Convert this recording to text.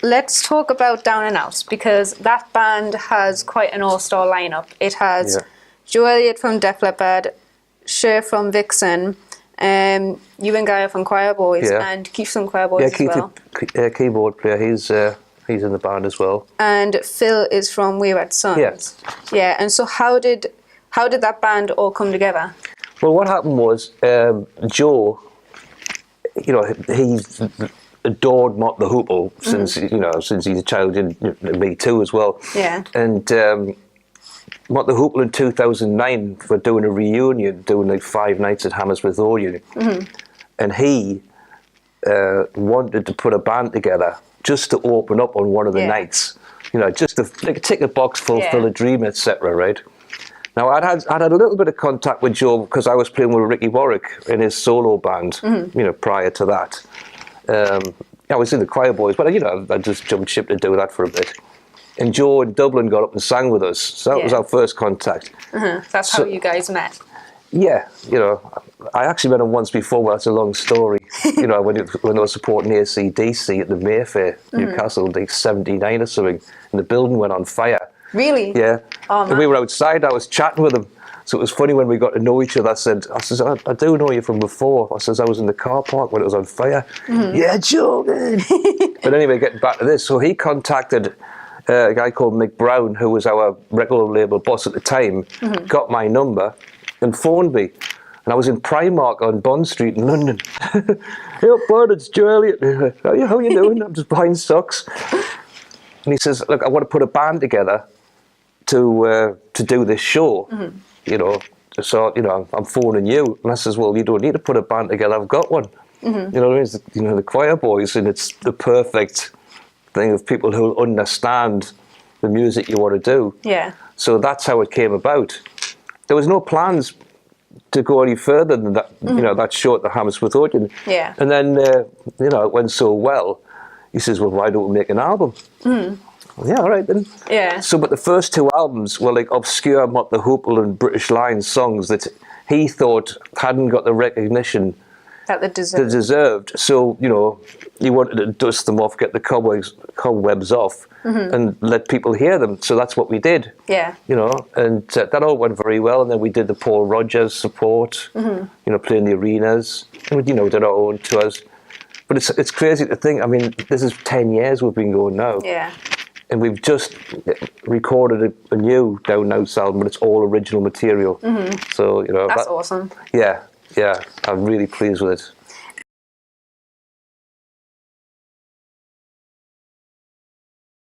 let's talk about Down N Outz, because that band has quite an all-star lineup. It has Joe Elliott from Def Leppard, Cher from Vixen, you and Guy from Choir Boys, and Keith from Choir Boys as well. Yeah, keyboard player. He's in the band as well. And Phil is from Wayward Sons. Yeah. And so how did that band all come together? Well, what happened was Joe, you know, he's adored Mott the Hoople since he's a child, and me too as well. Yeah. And Mott the Hoople in 2009 were doing a reunion, doing like 5 nights at Hammersmith Odeon, and he wanted to put a band together just to open up on one of the nights, you know, just like a ticket box full of Dream, etc. Right. Now I'd had a little bit of contact with Joe because I was playing with Ricky Warwick in his solo band, you know, prior to that. I was in the Choir Boys, but you know, I just jumped ship to do that for a bit. And Joe in Dublin got up and sang with us, so that was our first contact. That's how you guys met. Yeah, you know, I actually met him once before, but that's a long story. You know, when they were supporting AC/DC at the Mayfair, Newcastle, like 79 or something, and the building went on fire. Really? Yeah. Oh, man. And we were outside, I was chatting with him. So it was funny when we got to know each other. I said, I do know you from before. I says, I was in the car park when it was on fire. Yeah, Joe, man. But anyway, getting back to this. So he contacted a guy called Mick Brown, who was our record label boss at the time, got my number and phoned me. And I was in Primark on Bond Street in London. Hey up, bud, it's Joe Elliott. How you doing? I'm just buying socks. And he says, look, I want to put a band together to do this show. You know, so, you know, I'm phoning you. And I says, well, you don't need to put a band together. I've got one. You know what I mean? It's, you know, the Choir Boys, and it's the perfect thing of people who understand the music you want to do. Yeah. So that's how it came about. There was no plans to go any further than that, you know, that show at the Hammersmith Odeon. Yeah. And then, you know, it went so well. He says, well, why don't we make an album? Well, yeah, all right then. Yeah. So, but the first 2 albums were like obscure Mott the Hoople and British Lions songs that he thought hadn't got the recognition that they deserved. So, you know, he wanted to dust them off, get the cobwebs off, and let people hear them. So that's what we did. Yeah. You know, and that all went very well. And then we did the Paul Rodgers support, you know, playing the arenas, and we, you know, did our own tours. But it's crazy to think, I mean, this is 10 years we've been going now. Yeah. And we've just recorded a new Down N Outz album, but it's all original material. So, you know. That's awesome. Yeah, I'm really pleased with it.